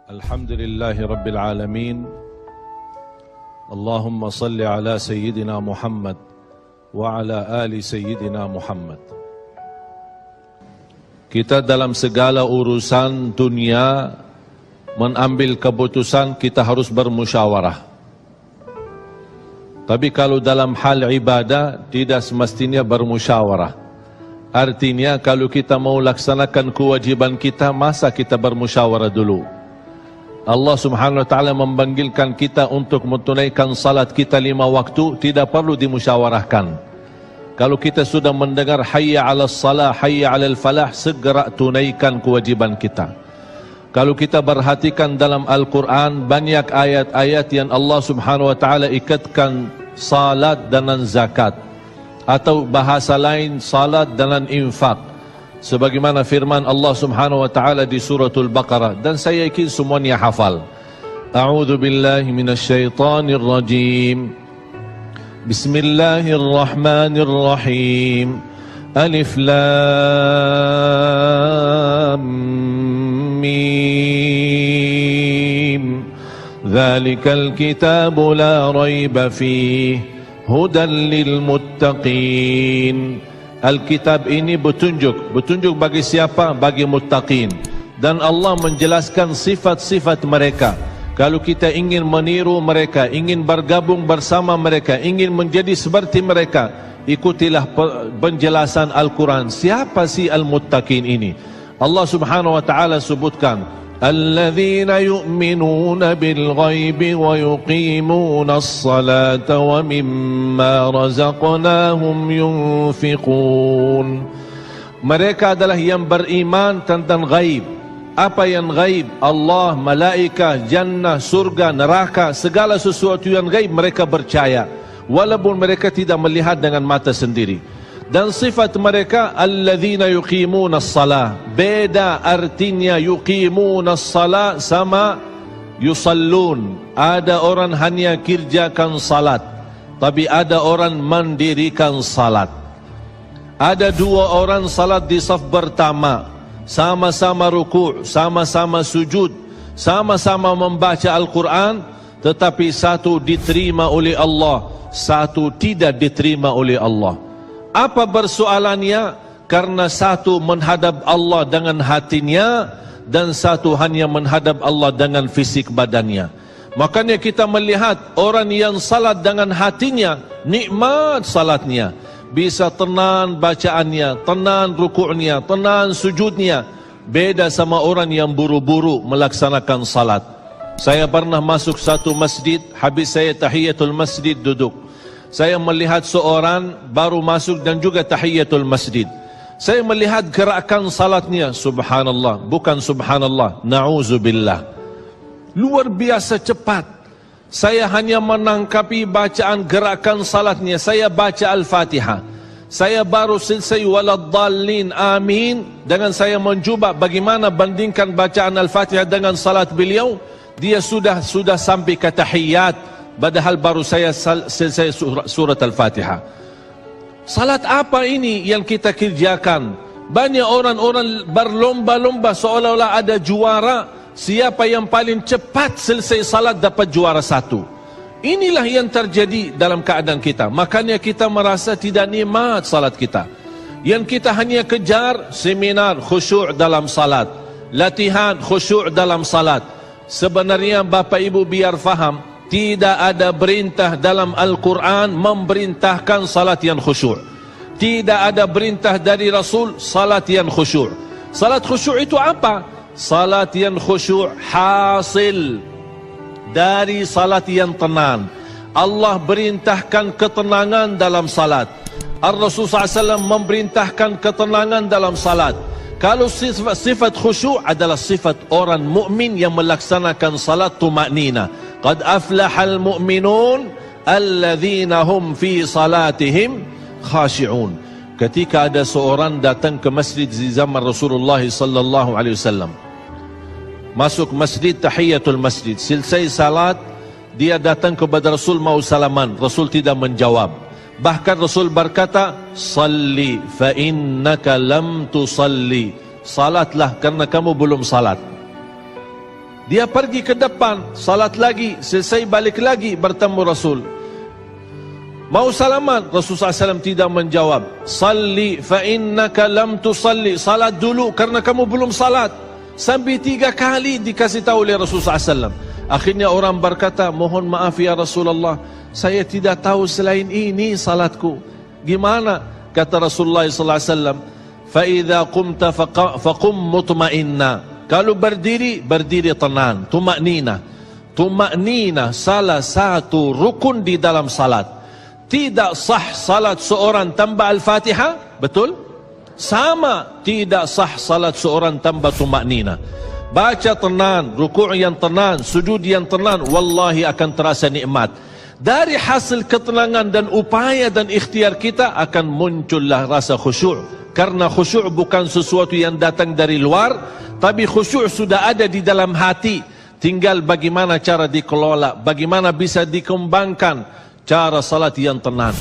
Alhamdulillahi Rabbil Alamin. Allahumma salli ala Sayyidina Muhammad wa ala ali Sayyidina Muhammad. Kita dalam segala urusan dunia mengambil keputusan, kita harus bermusyawarah. Tapi kalau dalam hal ibadah tidak semestinya bermusyawarah. Artinya kalau kita mau laksanakan kewajiban kita, masa kita bermusyawarah dulu? Allah Subhanahu wa taala memanggilkan kita untuk menunaikan salat kita 5 waktu, tidak perlu dimusyawarahkan. Kalau kita sudah mendengar hayya 'alas salah, hayya 'alal falah, segera tunaikan kewajiban kita. Kalau kita perhatikan dalam Al-Quran, banyak ayat-ayat yang Allah Subhanahu wa taala ikatkan salat dengan zakat, atau bahasa lain salat dengan infak, sebagaimana firman Allah Subhanahu wa taala di suratul Baqarah, dan saya yakin semuanya hafal. A'udzu billahi minasyaitonir rajim. Bismillahirrahmanirrahim. Alif lam mim. Dzalikal kitabu la raiba fihi hudan lil muttaqin. Alkitab ini petunjuk bagi siapa? Bagi muttaqin. Dan Allah menjelaskan sifat-sifat mereka. Kalau kita ingin meniru mereka, ingin bergabung bersama mereka, ingin menjadi seperti mereka, ikutilah penjelasan Al-Quran. Siapa si al-muttaqin ini? Allah Subhanahu wa taala sebutkan, الذين يؤمنون بالغيب ويقيمون الصلاة ومما رزقناهم ينفقون. Mereka adalah yang beriman tentang gaib. Apa yang gaib? Allah, malaikat, jannah, surga, neraka, segala sesuatu yang gaib mereka percaya, walaupun mereka tidak melihat dengan mata sendiri. Dan sifat mereka alladzina yuqimuna as-salah. Beda artinya yuqimuna as-salah sama yusallun. Ada orang hanya kerjakan salat, tapi ada orang mendirikan salat. Ada 2 orang salat di saf pertama, sama-sama ruku', sama-sama sujud, sama-sama membaca Al-Quran, tetapi satu diterima oleh Allah, satu tidak diterima oleh Allah. Apa persoalannya? Karena satu menghadap Allah dengan hatinya, dan satu hanya menghadap Allah dengan fisik badannya. Makanya kita melihat orang yang salat dengan hatinya, nikmat salatnya, bisa tenang bacaannya, tenang rukuknya, tenang sujudnya. Beda sama orang yang buru-buru melaksanakan salat. Saya pernah masuk satu masjid, habis saya tahiyatul masjid duduk. Saya melihat seorang baru masuk dan juga tahiyatul masjid. Saya melihat gerakan salatnya, subhanallah, bukan subhanallah, na'udzubillah. Luar biasa cepat. Saya hanya menangkapi bacaan gerakan salatnya. Saya baca Al-Fatihah. Saya baru selesai waladdallin amin. Dengan saya mencuba bagaimana bandingkan bacaan Al-Fatihah dengan salat beliau, dia sudah sampai ke tahiyat. Padahal baru saya selesai surat Al-Fatihah. Salat apa ini yang kita kerjakan? Banyak orang-orang berlomba-lomba seolah-olah ada juara. Siapa yang paling cepat selesai salat dapat juara 1. Inilah yang terjadi dalam keadaan kita. Makanya kita merasa tidak nikmat salat kita. Yang kita hanya kejar seminar khusyuk dalam salat, latihan khusyuk dalam salat. Sebenarnya Bapak Ibu biar faham, tidak ada perintah dalam Al-Quran memerintahkan salat yang khusyuk. Tidak ada perintah dari Rasul salat yang khusyuk. Salat khusyuk itu apa? Salat yang khusyuk hasil dari salat yang tenang. Allah perintahkan ketenangan dalam salat. Ar-Rasul SAW memerintahkan ketenangan dalam salat. Kalau sifat khusyuk adalah sifat orang mukmin yang melaksanakan salat tumaknina. Qad aflahal mu'minun alladzina hum fi salatihim khashi'un. Ketika ada seorang datang ke masjid di zaman Rasulullah sallallahu alaihi wasallam, masuk masjid tahiyatul masjid, selesai salat dia datang kepada Rasul mau salaman, Rasul tidak menjawab. Bahkan Rasul berkata, salli fa innaka lam tusalli, salatlah karena kamu belum salat. Dia pergi ke depan, salat lagi, selesai balik lagi bertemu Rasul. Mau salaman, Rasulullah SAW tidak menjawab. Salli fa innaka lam tusalli, salat dulu karena kamu belum salat. Sampai 3 kali dikasih tahu oleh Rasulullah SAW. Akhirnya orang berkata, mohon maaf ya Rasulullah, saya tidak tahu selain ini salatku. Gimana? Kata Rasulullah SAW, fa idza qumta faqum mutma'inna. Kalau berdiri, berdiri tenang, tumaknina. Tumaknina salah satu rukun di dalam salat. Tidak sah salat seorang tanpa Al-Fatihah, betul? Sama tidak sah salat seorang tanpa tumaknina. Baca tenang, rukuk yang tenang, sujud yang tenang, wallahi akan terasa nikmat. Dari hasil ketenangan dan upaya dan ikhtiar kita akan muncullah rasa khusyuk. Karena khusyuk bukan sesuatu yang datang dari luar, tapi khusyuk sudah ada di dalam hati. Tinggal bagaimana cara dikelola, bagaimana bisa dikembangkan cara salat yang tenang.